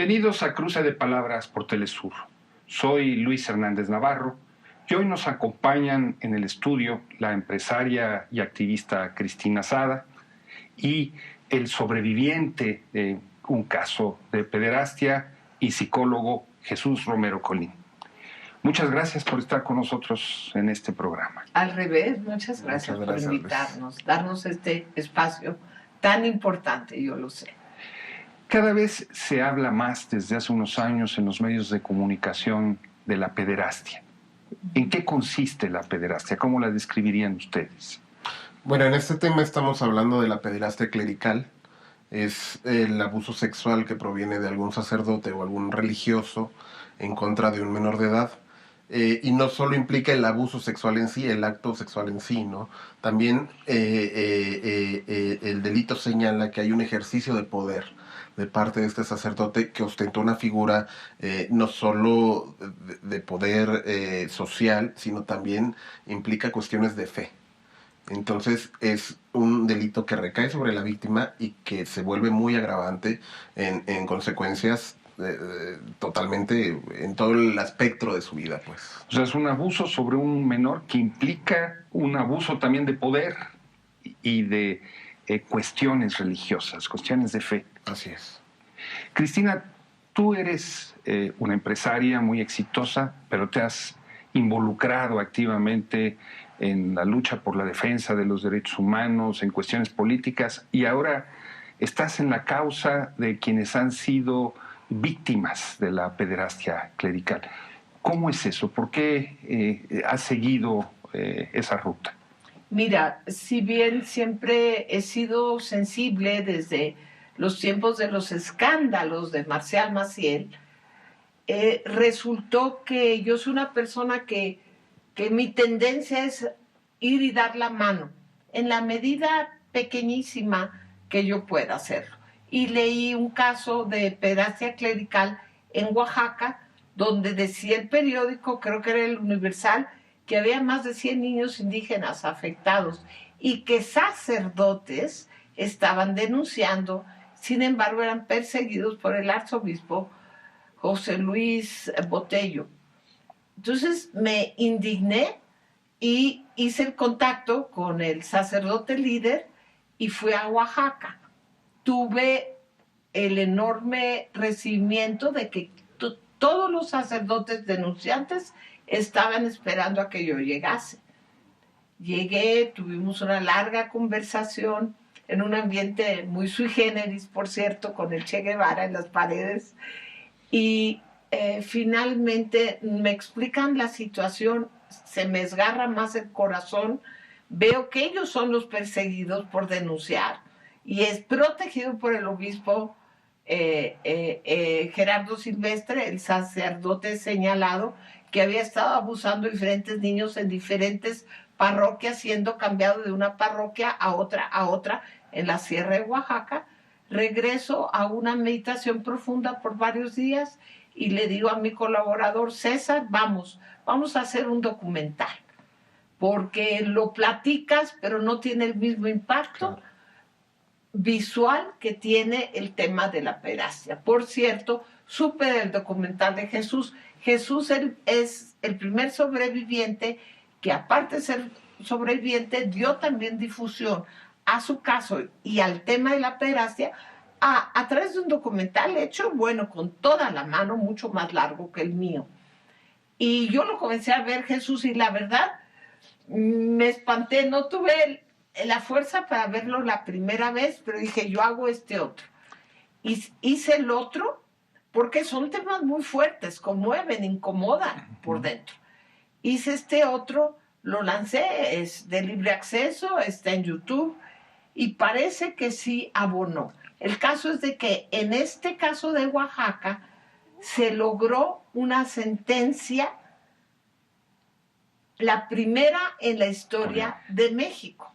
Bienvenidos a Cruce de Palabras por Telesur. Soy Luis Hernández Navarro y hoy nos acompañan en el estudio la empresaria y activista Cristina Sada y el sobreviviente de un caso de pederastia y psicólogo Jesús Romero Colín. Muchas gracias por estar con nosotros en este programa. Al revés, muchas gracias por invitarnos, darnos este espacio tan importante, yo lo sé. Cada vez se habla más desde hace unos años en los medios de comunicación de la pederastia. ¿En qué consiste la pederastia? ¿Cómo la describirían ustedes? Bueno, en este tema estamos hablando de la pederastia clerical. Es el abuso sexual que proviene de algún sacerdote o algún religioso en contra de un menor de edad. Y no solo implica el abuso sexual en sí, el acto sexual en sí, ¿no? También el delito señala que hay un ejercicio de poder de parte de este sacerdote que ostentó una figura no solo de poder social, sino también implica cuestiones de fe. Entonces es un delito que recae sobre la víctima y que se vuelve muy agravante en consecuencias totalmente en todo el espectro de su vida, pues. O sea, es un abuso sobre un menor que implica un abuso también de poder y de cuestiones religiosas, cuestiones de fe. Así es. Cristina, tú eres una empresaria muy exitosa, pero te has involucrado activamente en la lucha por la defensa de los derechos humanos, en cuestiones políticas, y ahora estás en la causa de quienes han sido víctimas de la pederastia clerical. ¿Cómo es eso? ¿Por qué has seguido esa ruta? Mira, si bien siempre he sido sensible desde los tiempos de los escándalos de Marcial Maciel, resultó que yo soy una persona que mi tendencia es ir y dar la mano, en la medida pequeñísima que yo pueda hacerlo. Y leí un caso de pederastia clerical en Oaxaca, donde decía el periódico, creo que era el Universal, que había más de 100 niños indígenas afectados y que sacerdotes estaban denunciando, sin embargo eran perseguidos por el arzobispo José Luis Botello. Entonces me indigné y hice el contacto con el sacerdote líder y fui a Oaxaca. Tuve el enorme recibimiento de que todos los sacerdotes denunciantes estaban esperando a que yo llegase. Llegué, tuvimos una larga conversación en un ambiente muy sui generis, por cierto, con el Che Guevara en las paredes, y finalmente me explican la situación, se me esgarra más el corazón, veo que ellos son los perseguidos por denunciar, y es protegido por el obispo Gerardo Silvestre, el sacerdote señalado, que había estado abusando de diferentes niños en diferentes parroquias, siendo cambiado de una parroquia a otra en la Sierra de Oaxaca. Regreso a una meditación profunda por varios días y le digo a mi colaborador César, vamos a hacer un documental, porque lo platicas, pero no tiene el mismo impacto visual que tiene el tema de la pederastia. Por cierto, supe del documental de Jesús. Jesús es el primer sobreviviente que, aparte de ser sobreviviente, dio también difusión a su caso y al tema de la pederastia a través de un documental hecho, bueno, con toda la mano, mucho más largo que el mío. Y yo lo comencé a ver, Jesús, y la verdad me espanté, no tuve la fuerza para verlo la primera vez, pero dije, yo hago este otro. Hice el otro porque son temas muy fuertes, conmueven, incomodan por dentro. Hice este otro, lo lancé, es de libre acceso, está en YouTube, y parece que sí abonó. El caso es de que en este caso de Oaxaca se logró una sentencia, la primera en la historia de México.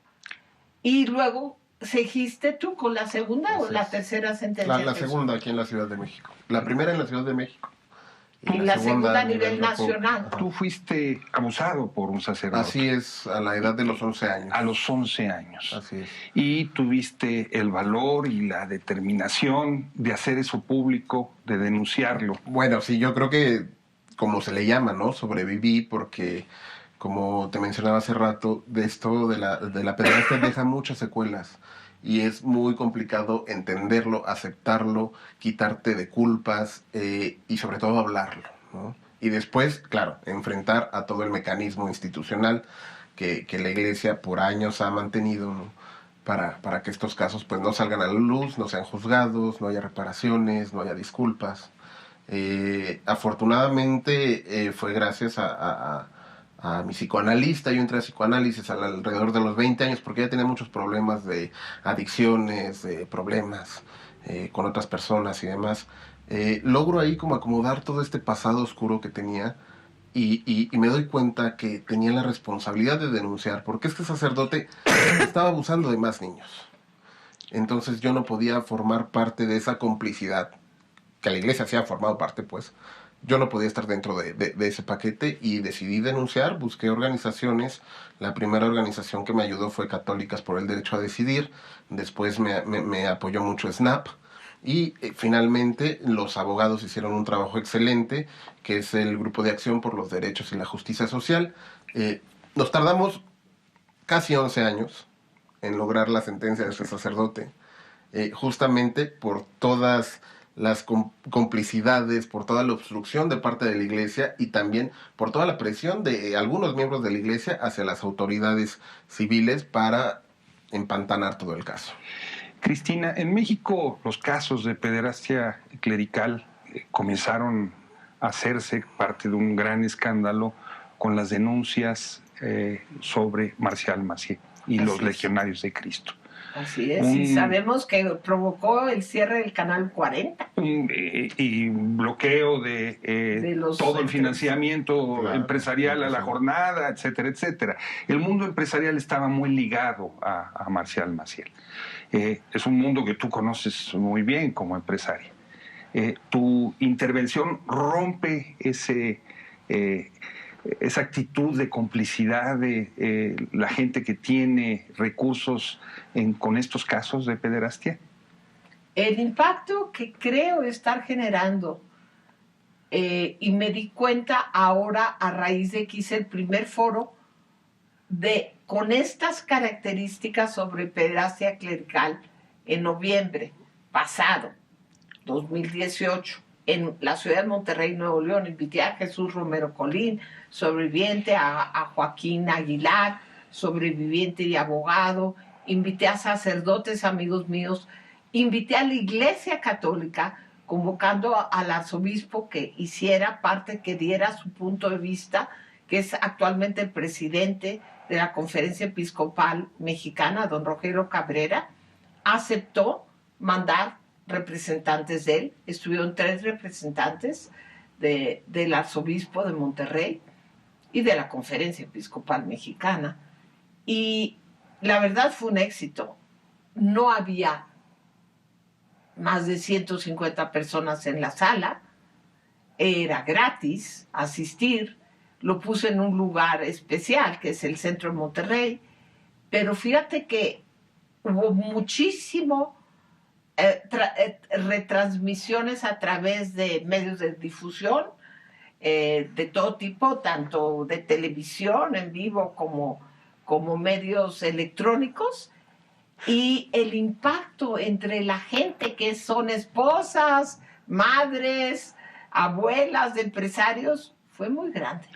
Y luego seguiste tú con la segunda o la tercera sentencia. La segunda aquí en la Ciudad de México. La primera en la Ciudad de México Y la segunda a nivel nacional. Tú fuiste abusado por un sacerdote. Así es, a la edad de los 11 años. A los 11 años. Así es. Y tuviste el valor y la determinación de hacer eso público, de denunciarlo. Bueno, sí, yo creo que, como se le llama, ¿no? Sobreviví porque, como te mencionaba hace rato, de esto de la pederastia deja muchas secuelas. Y es muy complicado entenderlo, aceptarlo, quitarte de culpas y sobre todo hablarlo, ¿no? Y después, claro, enfrentar a todo el mecanismo institucional que la Iglesia por años ha mantenido, ¿no? Para que estos casos pues no salgan a la luz, no sean juzgados, no haya reparaciones, no haya disculpas. Afortunadamente fue gracias a mi psicoanalista. Yo entré a psicoanálisis alrededor de los 20 años porque ya tenía muchos problemas de adicciones, de problemas con otras personas y demás. Logro ahí como acomodar todo este pasado oscuro que tenía y me doy cuenta que tenía la responsabilidad de denunciar porque este sacerdote estaba abusando de más niños. Entonces yo no podía formar parte de esa complicidad, que la Iglesia sí ha formado parte, pues. Yo no podía estar dentro de ese paquete y decidí denunciar, busqué organizaciones. La primera organización que me ayudó fue Católicas por el Derecho a Decidir, después me apoyó mucho SNAP y finalmente los abogados hicieron un trabajo excelente, que es el Grupo de Acción por los Derechos y la Justicia Social. Nos tardamos casi 11 años en lograr la sentencia de ese sacerdote, justamente por todas las complicidades, por toda la obstrucción de parte de la Iglesia y también por toda la presión de algunos miembros de la Iglesia hacia las autoridades civiles para empantanar todo el caso. Cristina, en México los casos de pederastia clerical comenzaron a hacerse parte de un gran escándalo con las denuncias sobre Marcial Macié y los legionarios de Cristo. Así es, y sabemos que provocó el cierre del Canal 40. Y bloqueo de todo el financiamiento empresarial a la jornada, etcétera, etcétera. El mundo empresarial estaba muy ligado a Marcial Maciel. Es un mundo que tú conoces muy bien como empresaria. Tu intervención rompe esa actitud de complicidad de la gente que tiene recursos con estos casos de pederastia? El impacto que creo estar generando, y me di cuenta ahora a raíz de que hice el primer foro con estas características sobre pederastia clerical en noviembre pasado, 2018, en la ciudad de Monterrey, Nuevo León. Invité a Jesús Romero Colín, sobreviviente, a Joaquín Aguilar, sobreviviente y abogado. Invité a sacerdotes, amigos míos. Invité a la Iglesia Católica, convocando al arzobispo que hiciera parte, que diera su punto de vista, que es actualmente el presidente de la Conferencia Episcopal Mexicana, don Rogelio Cabrera. Aceptó mandar representantes de él. Estuvieron 3 representantes del arzobispo de Monterrey y de la Conferencia Episcopal Mexicana. Y la verdad fue un éxito. No había más de 150 personas en la sala. Era gratis asistir. Lo puse en un lugar especial, que es el centro de Monterrey. Pero fíjate que hubo muchísimo retransmisiones a través de medios de difusión de todo tipo, tanto de televisión en vivo como medios electrónicos, y el impacto entre la gente que son esposas, madres, abuelas de empresarios fue muy grande.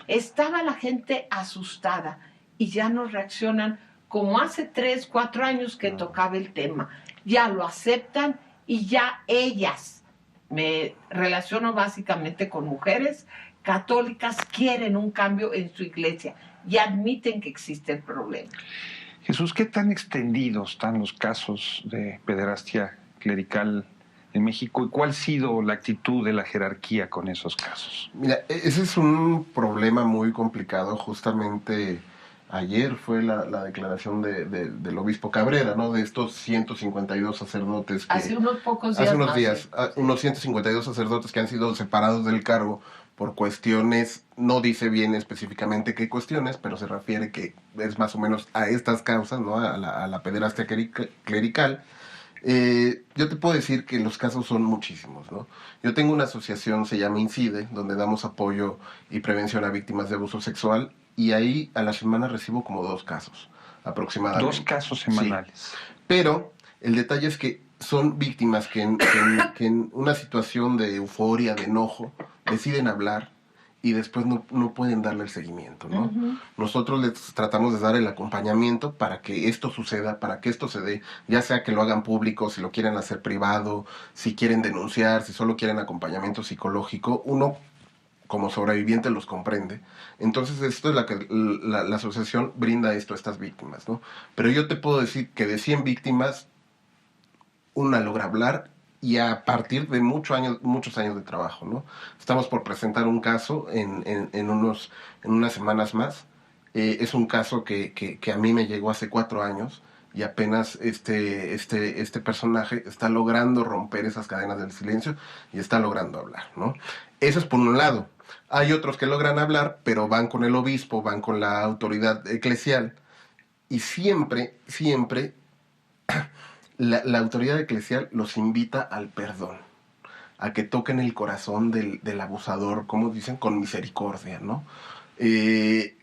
Estaba la gente asustada y ya no reaccionan como hace 3, 4 años que tocaba el tema. Ya lo aceptan y ya ellas, me relaciono básicamente con mujeres católicas, quieren un cambio en su iglesia y admiten que existe el problema. Jesús, ¿qué tan extendidos están los casos de pederastia clerical en México y cuál ha sido la actitud de la jerarquía con esos casos? Mira, ese es un problema muy complicado. Justamente Ayer fue la declaración del obispo Cabrera, ¿no? De estos 152 sacerdotes que... Hace unos pocos días. Hace unos días, unos 152 sacerdotes que han sido separados del cargo por cuestiones, no dice bien específicamente qué cuestiones, pero se refiere que es más o menos a estas causas, ¿no? A la pederastia clerical. Yo te puedo decir que los casos son muchísimos, ¿no? Yo tengo una asociación, se llama INCIDE, donde damos apoyo y prevención a víctimas de abuso sexual, y ahí a la semana recibo como 2 casos, aproximadamente. 2 casos semanales. Sí. Pero el detalle es que son víctimas que en una situación de euforia, de enojo, deciden hablar y después no pueden darle el seguimiento, ¿no? Uh-huh. Nosotros les tratamos de dar el acompañamiento para que esto suceda, para que esto se dé, ya sea que lo hagan público, si lo quieren hacer privado, si quieren denunciar, si solo quieren acompañamiento psicológico. Uno, como sobreviviente, los comprende. Entonces, esto es la asociación brinda esto a estas víctimas, ¿no? Pero yo te puedo decir que de 100 víctimas, una logra hablar, y a partir de muchos años de trabajo, ¿no? Estamos por presentar un caso en unas semanas más. Es un caso que a mí me llegó hace 4 años y apenas este personaje está logrando romper esas cadenas del silencio y está logrando hablar, ¿no? Eso es por un lado. Hay otros que logran hablar, pero van con el obispo, van con la autoridad eclesial, y siempre la autoridad eclesial los invita al perdón, a que toquen el corazón del abusador, como dicen, con misericordia, ¿no? Y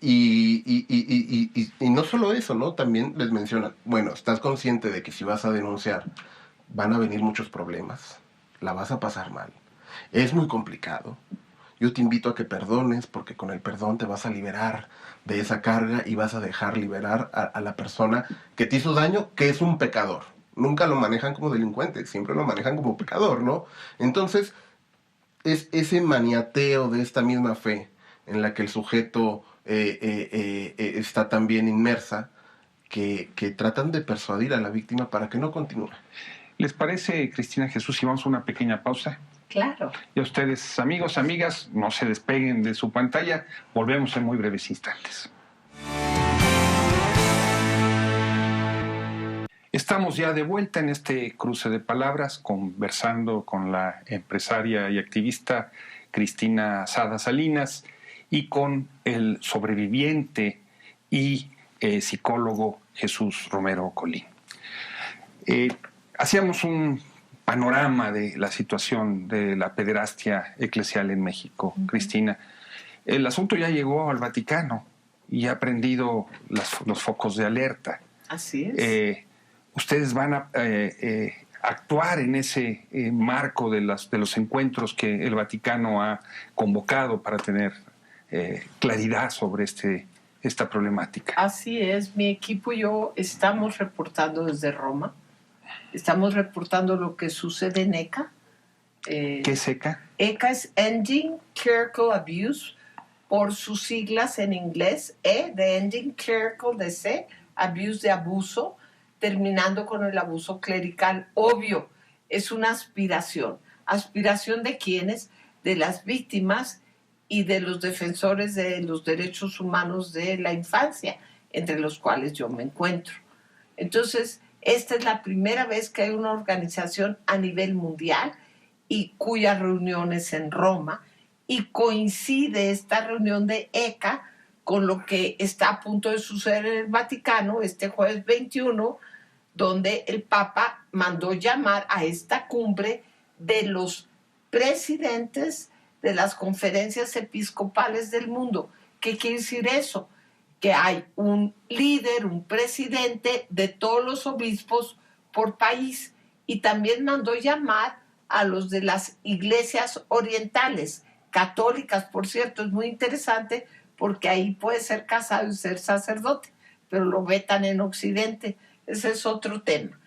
no solo eso, ¿no? También les mencionan, bueno, estás consciente de que si vas a denunciar van a venir muchos problemas, la vas a pasar mal, es muy complicado. Yo te invito a que perdones, porque con el perdón te vas a liberar de esa carga y vas a dejar liberar a la persona que te hizo daño, que es un pecador. Nunca lo manejan como delincuente, siempre lo manejan como pecador, ¿no? Entonces, es ese maniateo de esta misma fe en la que el sujeto está también inmersa, que tratan de persuadir a la víctima para que no continúe. ¿Les parece, Cristina Jesús, si vamos a una pequeña pausa? Claro. Y a ustedes, amigos, amigas, no se despeguen de su pantalla. Volvemos en muy breves instantes. Estamos ya de vuelta en este cruce de palabras, conversando con la empresaria y activista Cristina Sada Salinas y con el sobreviviente y psicólogo Jesús Romero Colín. Hacíamos un panorama de la situación de la pederastia eclesial en México, Cristina. El asunto ya llegó al Vaticano y ha prendido los focos de alerta. Así es. Ustedes van a actuar en ese marco de los encuentros que el Vaticano ha convocado para tener claridad sobre esta problemática. Así es, mi equipo y yo estamos reportando desde Roma. Estamos reportando lo que sucede en ECA. ¿Qué es ECA? ECA es Ending Clerical Abuse, por sus siglas en inglés. E de Ending Clerical, de C, Abuse de abuso, terminando con el abuso clerical. Obvio, es una aspiración. ¿Aspiración de quiénes? De las víctimas y de los defensores de los derechos humanos de la infancia, entre los cuales yo me encuentro. Entonces, esta es la primera vez que hay una organización a nivel mundial y cuya reunión es en Roma, y coincide esta reunión de ECA con lo que está a punto de suceder en el Vaticano este jueves 21, donde el Papa mandó llamar a esta cumbre de los presidentes de las conferencias episcopales del mundo. ¿Qué quiere decir eso? Que hay un líder, un presidente de todos los obispos por país, y también mandó llamar a los de las iglesias orientales, católicas, por cierto. Es muy interesante porque ahí puede ser casado y ser sacerdote, pero lo vetan en Occidente. Ese es otro tema.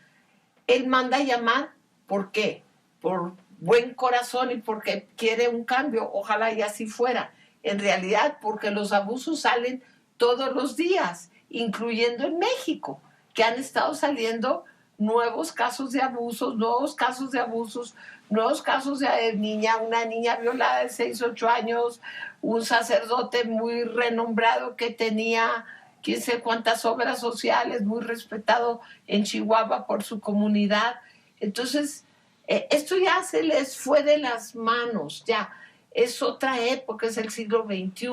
Él manda llamar, ¿por qué? Por buen corazón y porque quiere un cambio. Ojalá y así fuera. En realidad, porque los abusos salen todos los días, incluyendo en México, que han estado saliendo nuevos casos de abusos, nuevos casos de una niña violada de 6, 8 años, un sacerdote muy renombrado que tenía quién sabe cuántas obras sociales, muy respetado en Chihuahua por su comunidad. Entonces, esto ya se les fue de las manos, ya. Es otra época, es el siglo XXI,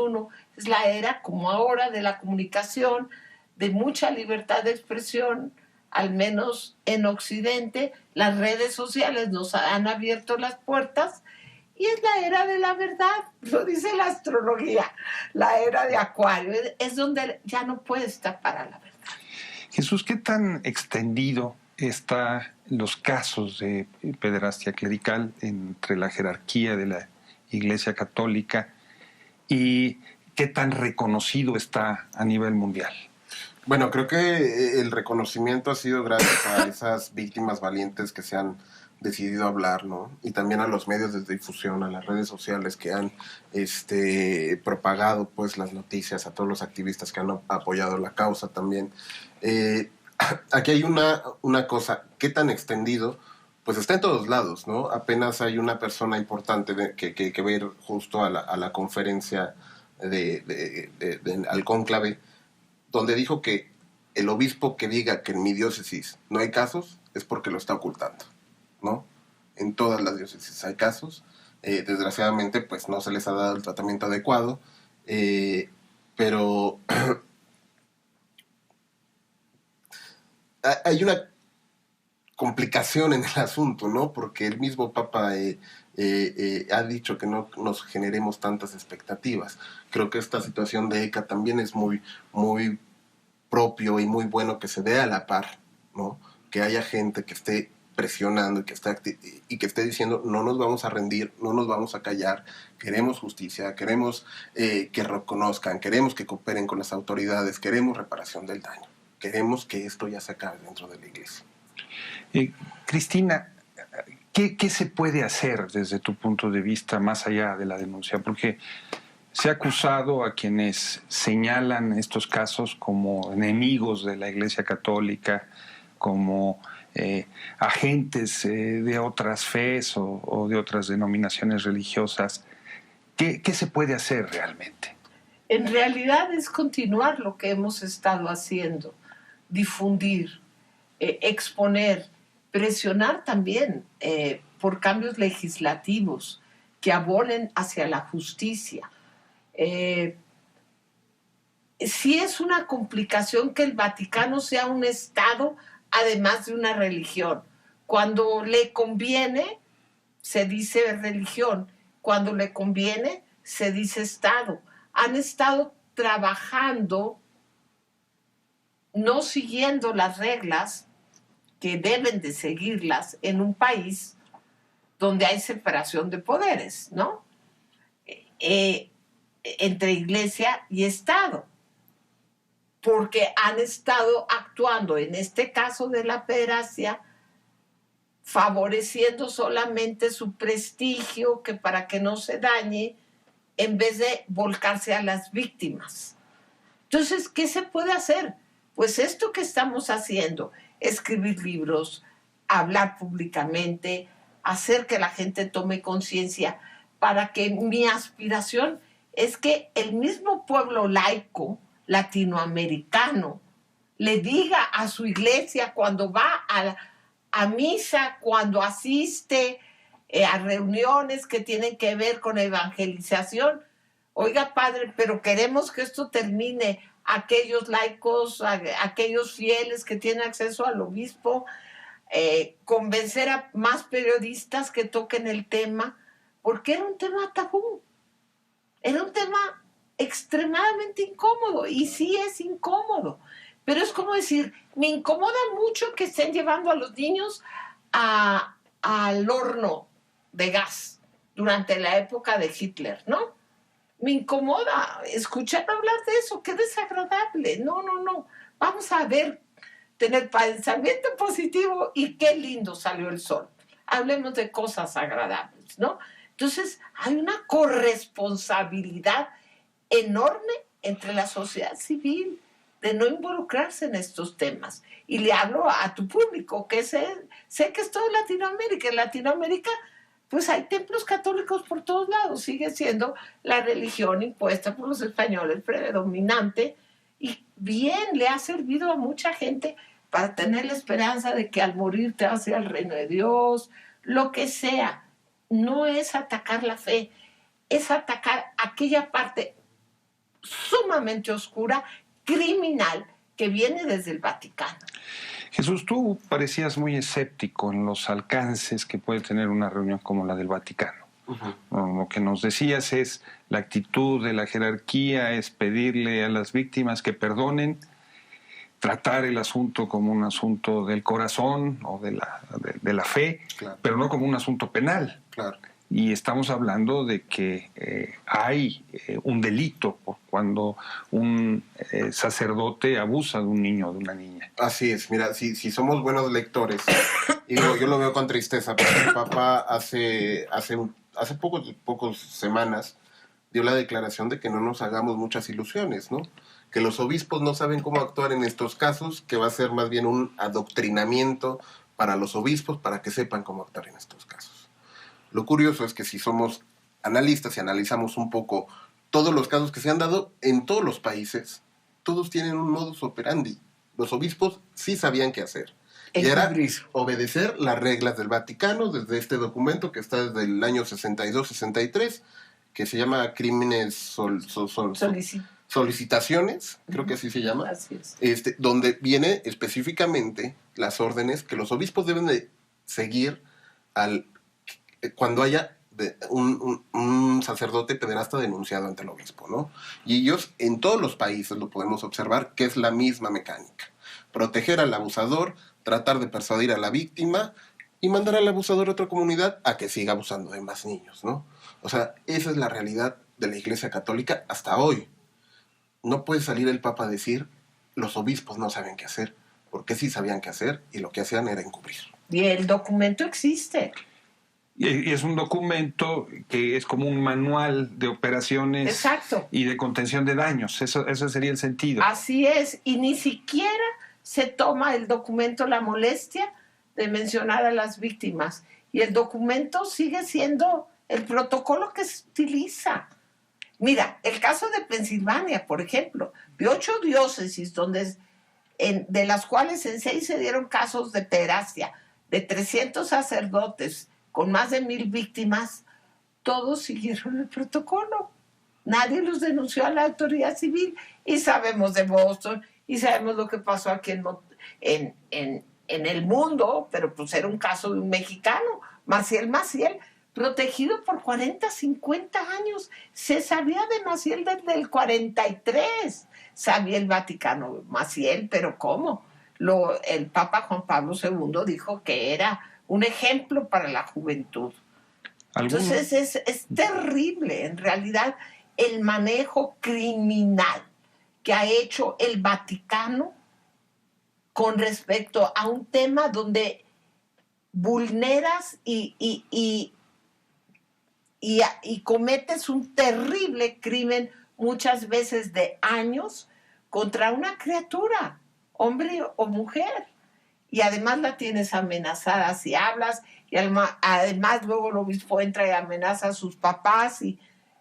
es la era, como ahora, de la comunicación, de mucha libertad de expresión, al menos en Occidente. Las redes sociales nos han abierto las puertas y es la era de la verdad, lo dice la astrología, la era de Acuario, es donde ya no puedes tapar a la verdad. Jesús, ¿qué tan extendido están los casos de pederastia clerical entre la jerarquía de la Iglesia Católica y qué tan reconocido está a nivel mundial? Bueno, creo que el reconocimiento ha sido gracias a esas víctimas valientes que se han decidido hablar, ¿no? Y también a los medios de difusión, a las redes sociales que han propagado pues las noticias, a todos los activistas que han apoyado la causa también. Aquí hay una cosa, ¿qué tan extendido? Pues está en todos lados, ¿no? Apenas hay una persona importante que va a ir justo a la conferencia al cónclave, donde dijo que el obispo que diga que en mi diócesis no hay casos es porque lo está ocultando, ¿no? En todas las diócesis hay casos. Desgraciadamente, pues no se les ha dado el tratamiento adecuado, pero hay una complicación en el asunto, ¿no? Porque el mismo Papa ha dicho que no nos generemos tantas expectativas. Creo que esta situación de ECA también es muy, muy propio y muy bueno que se dé a la par, ¿no? Que haya gente que esté presionando y que esté diciendo no nos vamos a rendir, no nos vamos a callar, queremos justicia, queremos que reconozcan, queremos que cooperen con las autoridades, queremos reparación del daño, queremos que esto ya se acabe dentro de la Iglesia. Cristina, ¿qué se puede hacer desde tu punto de vista más allá de la denuncia? Porque se ha acusado a quienes señalan estos casos como enemigos de la Iglesia Católica, como agentes de otras fes o de otras denominaciones religiosas. ¿Qué se puede hacer realmente? En realidad es continuar lo que hemos estado haciendo, difundir, exponer, presionar también por cambios legislativos que abonen hacia la justicia. Sí es una complicación que el Vaticano sea un Estado además de una religión. Cuando le conviene, se dice religión. Cuando le conviene, se dice Estado. Han estado trabajando, no siguiendo las reglas que deben de seguirlas en un país donde hay separación de poderes, ¿no? Entre Iglesia y Estado, porque han estado actuando, en este caso de la pederastia, favoreciendo solamente su prestigio, que para que no se dañe, en vez de volcarse a las víctimas. Entonces, ¿qué se puede hacer? Pues esto que estamos haciendo, escribir libros, hablar públicamente, hacer que la gente tome conciencia, para que mi aspiración es que el mismo pueblo laico latinoamericano le diga a su iglesia cuando va a misa, cuando asiste a reuniones que tienen que ver con evangelización: oiga, padre, pero queremos que esto termine. Aquellos laicos, aquellos fieles que tienen acceso al obispo, convencer a más periodistas que toquen el tema, porque era un tema tabú, era un tema extremadamente incómodo, y sí es incómodo, pero es como decir, me incomoda mucho que estén llevando a los niños al horno de gas durante la época de Hitler, ¿no? Me incomoda escuchar hablar de eso, qué desagradable. No. Vamos a tener pensamiento positivo y qué lindo salió el sol. Hablemos de cosas agradables, ¿no? Entonces, hay una corresponsabilidad enorme entre la sociedad civil de no involucrarse en estos temas. Y le hablo a tu público, que sé que es todo Latinoamérica. En Latinoamérica, pues hay templos católicos por todos lados, sigue siendo la religión impuesta por los españoles predominante, Y bien, le ha servido a mucha gente para tener la esperanza de que al morir te vas a ir al reino de Dios, lo que sea. No es atacar la fe, es atacar aquella parte sumamente oscura, criminal, que viene desde el Vaticano. Jesús, tú parecías muy escéptico en los alcances que puede tener una reunión como la del Vaticano. Lo que nos decías es la actitud de la jerarquía, es pedirle a las víctimas que perdonen, tratar el asunto como un asunto del corazón o de la fe, Claro. pero no como un asunto penal. Claro. Y estamos hablando de que hay un delito cuando un sacerdote abusa de un niño o de una niña. Así es, mira, si somos buenos lectores, y digo, yo lo veo con tristeza, porque el Papa hace pocas semanas dio la declaración de que no nos hagamos muchas ilusiones, ¿no? Que los obispos no saben cómo actuar en estos casos, que va a ser más bien un adoctrinamiento para los obispos para que sepan cómo actuar en estos casos. Lo curioso es que si somos analistas y analizamos un poco todos los casos que se han dado en todos los países, todos tienen un modus operandi. Los obispos sí sabían qué hacer. Y era obedecer las reglas del Vaticano desde este documento que está desde el año 62-63, que se llama Crímenes Solicitaciones, creo que así se llama, Así es. donde viene específicamente las órdenes que los obispos deben de seguir cuando haya un sacerdote pederasta denunciado ante el obispo, ¿no? Y ellos en todos los países lo podemos observar que es la misma mecánica. Proteger al abusador, tratar de persuadir a la víctima y mandar al abusador a otra comunidad a que siga abusando de más niños, ¿no? O sea, esa es la realidad de la Iglesia Católica hasta hoy. No puede salir el Papa a decir los obispos no saben qué hacer, porque sí sabían qué hacer y lo que hacían era encubrir. Y el documento existe. Y es un documento que es como un manual de operaciones. Exacto. Y de contención de daños. Eso sería el sentido. Así es, y ni siquiera se toma el documento la molestia de mencionar a las víctimas. Y el documento sigue siendo el protocolo que se utiliza. Mira, el caso de Pensilvania, por ejemplo, de 8 diócesis de las cuales en 6 se dieron casos de pederastia, de 300 sacerdotes con más de 1,000 víctimas, todos siguieron el protocolo. Nadie los denunció a la autoridad civil. Y sabemos de Boston, y sabemos lo que pasó aquí en el mundo, pero pues era un caso de un mexicano, Maciel, protegido por 40, 50 años. Se sabía de Maciel desde el 43. Sabía el Vaticano Maciel, pero ¿cómo? El Papa Juan Pablo II dijo que era un ejemplo para la juventud. Entonces es terrible, en realidad, el manejo criminal que ha hecho el Vaticano con respecto a un tema donde vulneras y cometes un terrible crimen, muchas veces de años, contra una criatura, hombre o mujer. Y además la tienes amenazada si hablas, y además luego el obispo entra y amenaza a sus papás.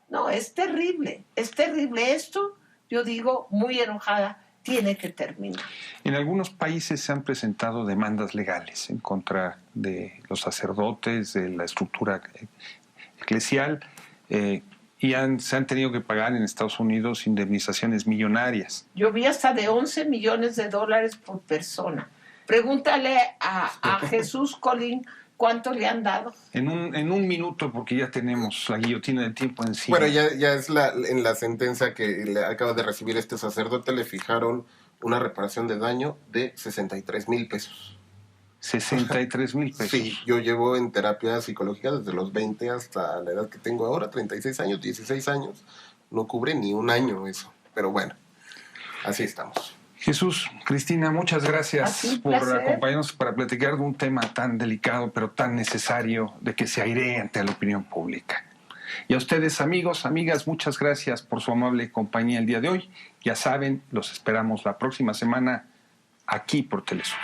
No, es terrible esto. Yo digo, muy enojada, tiene que terminar. En algunos países se han presentado demandas legales en contra de los sacerdotes, de la estructura eclesial, y se han tenido que pagar en Estados Unidos indemnizaciones millonarias. Yo vi hasta de $11 millones por persona. Pregúntale a Jesús Colín cuánto le han dado. En un minuto, porque ya tenemos la guillotina del tiempo encima. Bueno, ya es en la sentencia que le acaba de recibir este sacerdote, le fijaron una reparación de daño de 63,000 pesos. 63,000 pesos. Sí, yo llevo en terapia psicológica desde los 20 hasta la edad que tengo ahora, 36 años, 16 años. No cubre ni un año eso. Pero bueno, así estamos. Jesús, Cristina, muchas gracias por acompañarnos para platicar de un tema tan delicado, pero tan necesario de que se airee ante la opinión pública. Y a ustedes, amigos, amigas, muchas gracias por su amable compañía el día de hoy. Ya saben, los esperamos la próxima semana aquí por Telesur.